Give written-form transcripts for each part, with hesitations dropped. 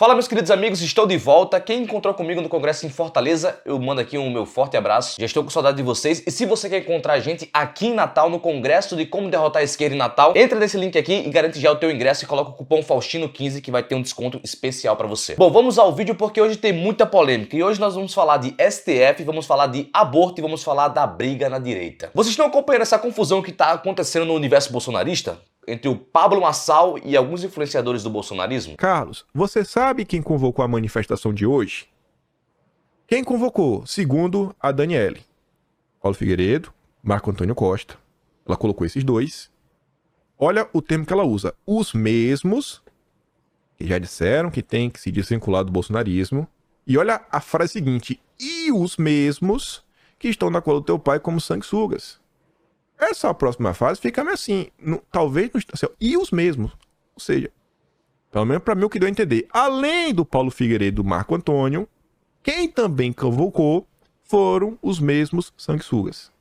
Fala, meus queridos amigos, estou de volta. Quem encontrou comigo no Congresso em Fortaleza, eu mando aqui um meu forte abraço. Já estou com saudade de vocês. E se você quer encontrar a gente aqui em Natal, no Congresso de Como Derrotar a Esquerda em Natal, entra nesse link aqui e garante já o teu ingresso e coloca o cupom Faustino15 que vai ter um desconto especial para você. Bom, vamos ao vídeo porque hoje tem muita polêmica. E hoje nós vamos falar de STF, vamos falar de aborto e vamos falar da briga na direita. Vocês estão acompanhando essa confusão que está acontecendo no universo bolsonarista? Entre o Pablo Marçal e alguns influenciadores do bolsonarismo? Carlos, você sabe quem convocou a manifestação de hoje? Quem convocou? Segundo a Daniele. Paulo Figueiredo, Marco Antônio Costa. Ela colocou esses dois. Olha o termo que ela usa. Os mesmos que já disseram que tem que se desvincular do bolsonarismo. E olha a frase seguinte. E os mesmos que estão na cola do teu pai como sanguessugas. Essa próxima fase fica meio assim, talvez não assim, e os mesmos, ou seja, pelo menos para mim o que deu a entender, além do Paulo Figueiredo e do Marco Antônio, quem também convocou foram os mesmos sanguessugas.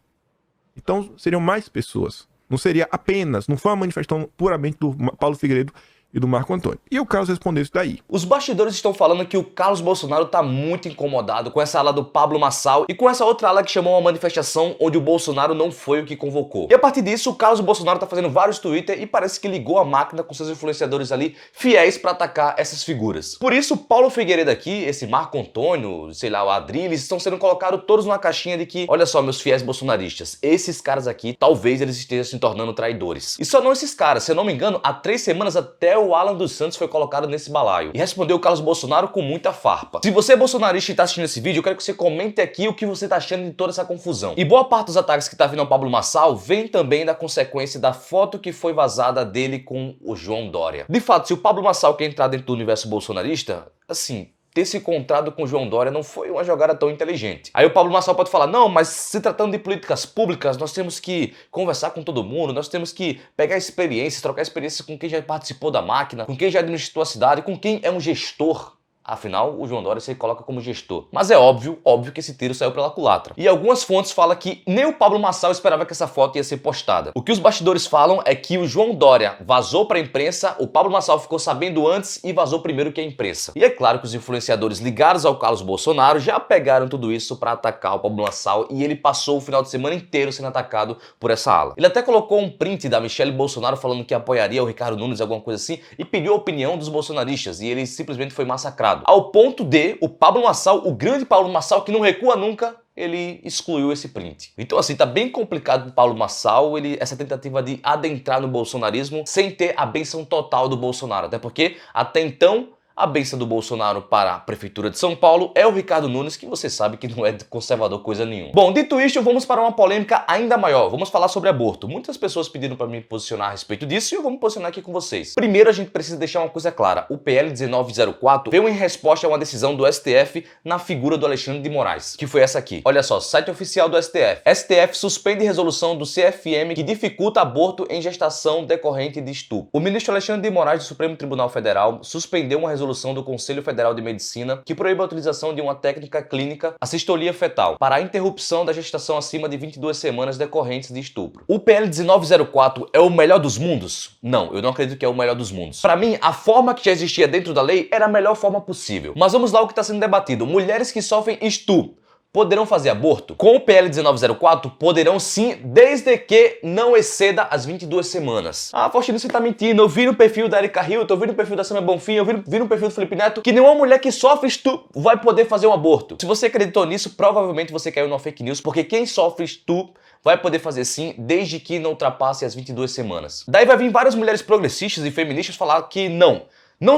Então seriam mais pessoas, não seria apenas, não foi uma manifestação puramente do Paulo Figueiredo e do Marco Antônio. E o Carlos respondeu isso daí. Os bastidores estão falando que o Carlos Bolsonaro tá muito incomodado com essa ala do Pablo Marçal e com essa outra ala que chamou uma manifestação onde o Bolsonaro não foi o que convocou. E a partir disso, o Carlos Bolsonaro tá fazendo vários Twitter e parece que ligou a máquina com seus influenciadores ali fiéis para atacar essas figuras. Por isso, o Paulo Figueiredo aqui, esse Marco Antônio, sei lá, o Adriles, estão sendo colocados todos numa caixinha de que, olha só, meus fiéis bolsonaristas, esses caras aqui, talvez eles estejam se tornando traidores. E só não esses caras, se eu não me engano, há 3 semanas até o Alan dos Santos foi colocado nesse balaio. E respondeu o Carlos Bolsonaro com muita farpa. Se você é bolsonarista e tá assistindo esse vídeo, eu quero que você comente aqui o que você tá achando de toda essa confusão. E boa parte dos ataques que tá vindo ao Pablo Marçal vem também da consequência da foto que foi vazada dele com o João Dória. De fato, se o Pablo Marçal quer entrar dentro do universo bolsonarista, assim, ter se encontrado com o João Dória não foi uma jogada tão inteligente. Aí o Pablo Marçal pode falar, não, mas se tratando de políticas públicas, nós temos que conversar com todo mundo, nós temos que pegar experiências, trocar experiências com quem já participou da máquina, com quem já administrou a cidade, com quem é um gestor. Afinal, o João Dória se coloca como gestor. Mas é óbvio que esse tiro saiu pela culatra. E algumas fontes falam que nem o Pablo Marçal esperava que essa foto ia ser postada. O que os bastidores falam é que o João Dória vazou para a imprensa, o Pablo Marçal ficou sabendo antes e vazou primeiro que a imprensa. E é claro que os influenciadores ligados ao Carlos Bolsonaro já pegaram tudo isso para atacar o Pablo Marçal e ele passou o final de semana inteiro sendo atacado por essa ala. Ele até colocou um print da Michelle Bolsonaro falando que apoiaria o Ricardo Nunes, alguma coisa assim, e pediu a opinião dos bolsonaristas e ele simplesmente foi massacrado. Ao ponto de o Pablo Marçal, o grande Pablo Marçal, que não recua nunca, ele excluiu esse print. Então assim, tá bem complicado pro Pablo Marçal, essa tentativa de adentrar no bolsonarismo sem ter a bênção total do Bolsonaro. Até porque, até então, a bênção do Bolsonaro para a Prefeitura de São Paulo é o Ricardo Nunes, que você sabe que não é conservador coisa nenhuma. Bom, dito isto, vamos para uma polêmica ainda maior. Vamos falar sobre aborto. Muitas pessoas pediram para me posicionar a respeito disso e eu vou me posicionar aqui com vocês. Primeiro, a gente precisa deixar uma coisa clara. O PL 1904 veio em resposta a uma decisão do STF na figura do Alexandre de Moraes, que foi essa aqui. Olha só, site oficial do STF. STF suspende resolução do CFM que dificulta aborto em gestação decorrente de estupro. O ministro Alexandre de Moraes do Supremo Tribunal Federal suspendeu uma resolução do Conselho Federal de Medicina que proíbe a utilização de uma técnica clínica, a sistolia fetal, para a interrupção da gestação acima de 22 semanas decorrentes de estupro. O PL 1904 é o melhor dos mundos? Não, eu não acredito que é o melhor dos mundos. Para mim, a forma que já existia dentro da lei era a melhor forma possível. Mas vamos lá ao que está sendo debatido. Mulheres que sofrem estupro poderão fazer aborto? Com o PL 1904, poderão sim, desde que não exceda as 22 semanas. Ah, Faustino, você tá mentindo. Eu vi no perfil da Erika Hilton, eu vi no perfil da Samia Bonfim, eu vi no perfil do Felipe Neto que nenhuma mulher que sofre estupro vai poder fazer um aborto. Se você acreditou nisso, provavelmente você caiu numa fake news, porque quem sofre estupro vai poder fazer sim, desde que não ultrapasse as 22 semanas. Daí vai vir várias mulheres progressistas e feministas falar que não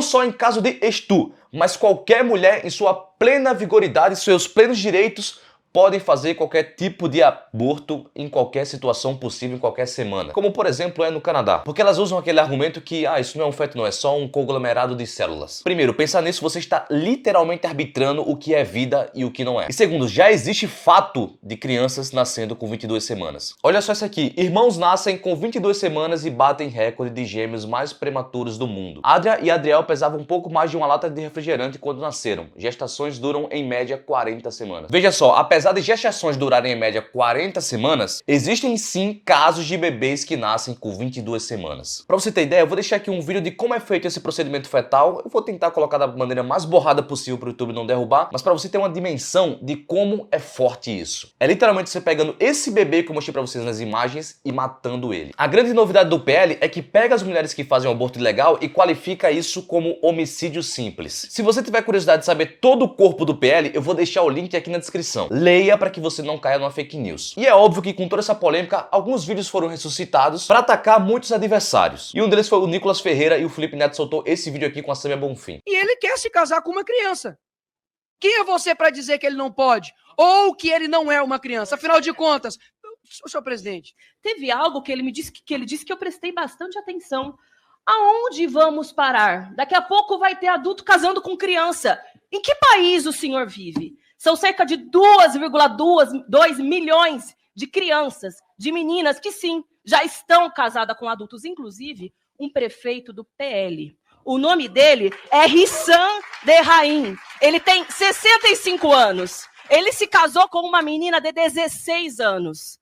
só em caso de estupro, mas qualquer mulher em sua plena vigoridade, seus plenos direitos, podem fazer qualquer tipo de aborto em qualquer situação possível, em qualquer semana. Como, por exemplo, é no Canadá. Porque elas usam aquele argumento que, isso não é um feto não, é só um conglomerado de células. Primeiro, pensar nisso, você está literalmente arbitrando o que é vida e o que não é. E segundo, já existe fato de crianças nascendo com 22 semanas. Olha só isso aqui. Irmãos nascem com 22 semanas e batem recorde de gêmeos mais prematuros do mundo. Adria e Adriel pesavam um pouco mais de uma lata de refrigerante quando nasceram. Gestações duram, em média, 40 semanas. Veja só, apesar apesar de gestações durarem em média 40 semanas, existem sim casos de bebês que nascem com 22 semanas. Pra você ter ideia, eu vou deixar aqui um vídeo de como é feito esse procedimento fetal. Eu vou tentar colocar da maneira mais borrada possível pro YouTube não derrubar, mas pra você ter uma dimensão de como é forte isso. É literalmente você pegando esse bebê que eu mostrei pra vocês nas imagens e matando ele. A grande novidade do PL é que pega as mulheres que fazem um aborto ilegal e qualifica isso como homicídio simples. Se você tiver curiosidade de saber todo o corpo do PL, eu vou deixar o link aqui na descrição. Leia para que você não caia numa fake news. E é óbvio que com toda essa polêmica, alguns vídeos foram ressuscitados para atacar muitos adversários. E um deles foi o Nicolas Ferreira e o Felipe Neto soltou esse vídeo aqui com a Samia Bonfim. E ele quer se casar com uma criança. Quem é você para dizer que ele não pode? Ou que ele não é uma criança? Afinal de contas, senhor presidente, teve algo que ele me disse que ele disse que eu prestei bastante atenção. Aonde vamos parar? Daqui a pouco vai ter adulto casando com criança. Em que país o senhor vive? São cerca de 2,2 milhões de crianças, de meninas que sim, já estão casadas com adultos, inclusive um prefeito do PL. O nome dele é Rissam Derraim. Ele tem 65 anos. Ele se casou com uma menina de 16 anos.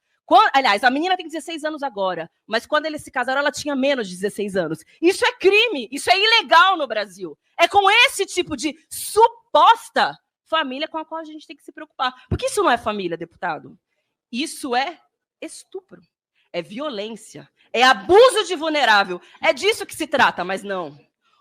Aliás, a menina tem 16 anos agora, mas quando eles se casaram, ela tinha menos de 16 anos. Isso é crime, isso é ilegal no Brasil. É com esse tipo de suposta família com a qual a gente tem que se preocupar. Porque isso não é família, deputado. Isso é estupro, é violência, é abuso de vulnerável. É disso que se trata, mas não.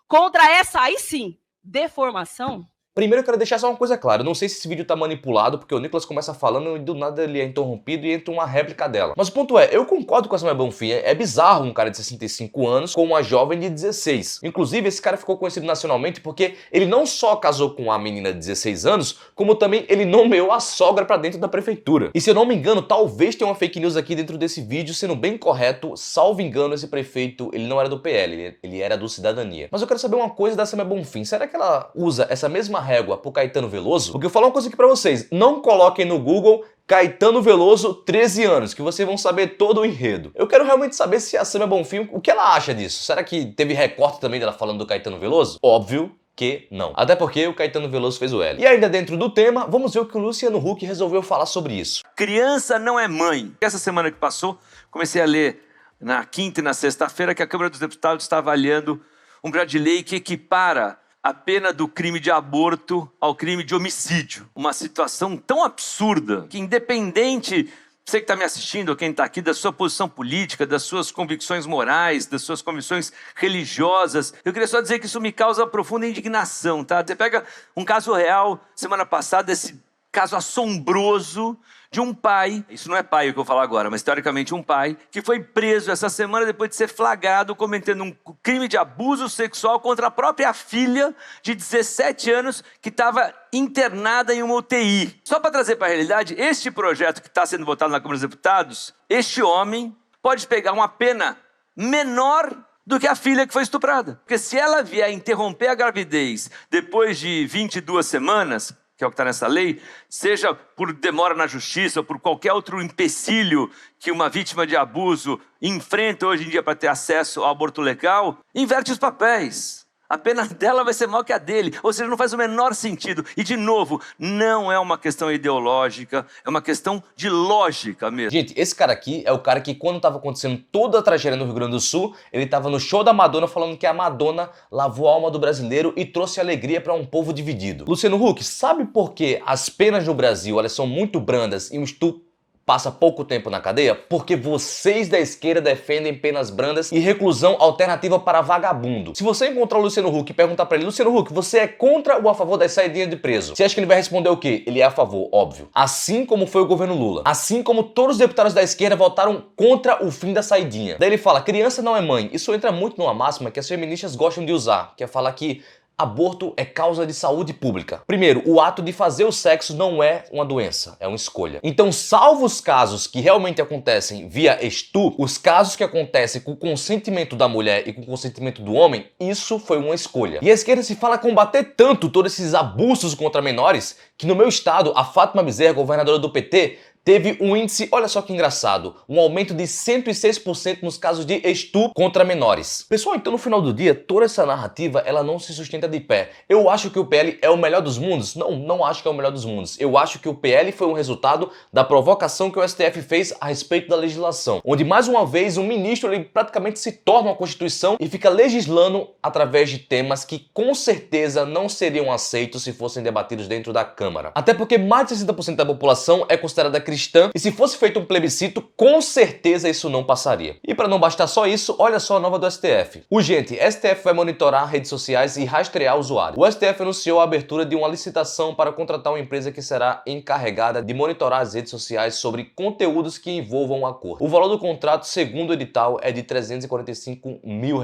Contra essa, aí sim, deformação. Primeiro eu quero deixar só uma coisa clara, eu não sei se esse vídeo tá manipulado, porque o Nicolas começa falando e do nada ele é interrompido e entra uma réplica dela. Mas o ponto é, eu concordo com a Samia Bonfim, é bizarro um cara de 65 anos com uma jovem de 16. Inclusive, esse cara ficou conhecido nacionalmente porque ele não só casou com a menina de 16 anos, como também ele nomeou a sogra pra dentro da prefeitura. E se eu não me engano, talvez tenha uma fake news aqui dentro desse vídeo, sendo bem correto, salvo engano, esse prefeito, ele não era do PL, ele era do Cidadania. Mas eu quero saber uma coisa da Samia Bonfim, será que ela usa essa mesma régua pro Caetano Veloso? Porque eu vou falar uma coisa aqui pra vocês, não coloquem no Google Caetano Veloso 13 anos, que vocês vão saber todo o enredo. Eu quero realmente saber se a Samia Bonfim, o que ela acha disso? Será que teve recorte também dela falando do Caetano Veloso? Óbvio que não. Até porque o Caetano Veloso fez o L. E ainda dentro do tema, vamos ver o que o Luciano Huck resolveu falar sobre isso. Criança não é mãe. Essa semana que passou, comecei a ler na quinta e na sexta-feira que a Câmara dos Deputados está avaliando um projeto de lei que equipara a pena do crime de aborto ao crime de homicídio. Uma situação tão absurda que, independente, você que está me assistindo, ou quem está aqui, da sua posição política, das suas convicções morais, das suas convicções religiosas, eu queria só dizer que isso me causa profunda indignação, tá? Você pega um caso real, semana passada, esse caso assombroso de um pai, isso não é pai o que eu vou falar agora, mas teoricamente um pai, que foi preso essa semana depois de ser flagrado cometendo um crime de abuso sexual contra a própria filha de 17 anos que estava internada em uma UTI. Só para trazer para a realidade, este projeto que está sendo votado na Câmara dos Deputados, este homem pode pegar uma pena menor do que a filha que foi estuprada. Porque se ela vier interromper a gravidez depois de 22 semanas, que é o que está nessa lei, seja por demora na justiça ou por qualquer outro empecilho que uma vítima de abuso enfrenta hoje em dia para ter acesso ao aborto legal, inverte os papéis. A pena dela vai ser maior que a dele, ou seja, não faz o menor sentido. E, de novo, não é uma questão ideológica, é uma questão de lógica mesmo. Gente, esse cara aqui é o cara que, quando estava acontecendo toda a tragédia no Rio Grande do Sul, ele estava no show da Madonna falando que a Madonna lavou a alma do brasileiro e trouxe alegria para um povo dividido. Luciano Huck, sabe por que as penas no Brasil elas são muito brandas e um estupro passa pouco tempo na cadeia? Porque vocês da esquerda defendem penas brandas e reclusão alternativa para vagabundo. Se você encontrar o Luciano Huck e perguntar pra ele, Luciano Huck, você é contra ou a favor das saidinhas de preso? Você acha que ele vai responder o quê? Ele é a favor, óbvio. Assim como foi o governo Lula. Assim como todos os deputados da esquerda votaram contra o fim da saidinha. Daí ele fala, criança não é mãe. Isso entra muito numa máxima que as feministas gostam de usar, que é falar que aborto é causa de saúde pública. Primeiro, o ato de fazer o sexo não é uma doença, é uma escolha. Então, salvo os casos que realmente acontecem via estupro, os casos que acontecem com o consentimento da mulher e com o consentimento do homem, isso foi uma escolha. E a esquerda se fala combater tanto todos esses abusos contra menores, que no meu estado, a Fátima Bezerra, governadora do PT, teve um índice, olha só que engraçado, um aumento de 106% nos casos de estupro contra menores. Pessoal, então no final do dia, toda essa narrativa, ela não se sustenta de pé. Eu acho que o PL é o melhor dos mundos? Não acho que é o melhor dos mundos. Eu acho que o PL foi um resultado da provocação que o STF fez a respeito da legislação, onde mais uma vez um ministro ele praticamente se torna uma Constituição e fica legislando através de temas que com certeza não seriam aceitos se fossem debatidos dentro da Câmara. Até porque mais de 60% da população é considerada cristã e se fosse feito um plebiscito, com certeza isso não passaria. E para não bastar só isso, olha só a nova do STF. Urgente, STF vai monitorar redes sociais e rastrear usuários. O STF anunciou a abertura de uma licitação para contratar uma empresa que será encarregada de monitorar as redes sociais sobre conteúdos que envolvam a cor. O valor do contrato, segundo o edital, é de R$345 mil.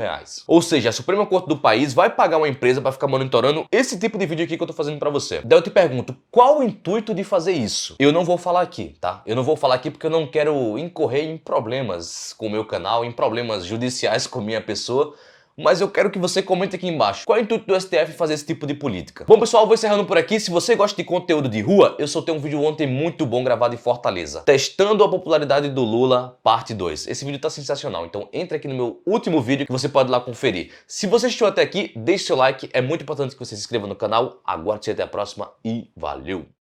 Ou seja, a Suprema Corte do país vai pagar uma empresa para ficar monitorando esse tipo de vídeo aqui que eu tô fazendo para você. Daí eu te pergunto, qual o intuito de fazer isso? Eu não vou falar aqui, tá? Eu não vou falar aqui porque eu não quero incorrer em problemas com o meu canal, em problemas judiciais com minha pessoa, mas eu quero que você comente aqui embaixo. Qual é o intuito do STF fazer esse tipo de política? Bom, pessoal, eu vou encerrando por aqui. Se você gosta de conteúdo de rua, eu soltei um vídeo ontem muito bom gravado em Fortaleza. Testando a popularidade do Lula, parte 2. Esse vídeo tá sensacional, então entre aqui no meu último vídeo que você pode ir lá conferir. Se você assistiu até aqui, deixe seu like. É muito importante que você se inscreva no canal. Aguarde até a próxima e valeu!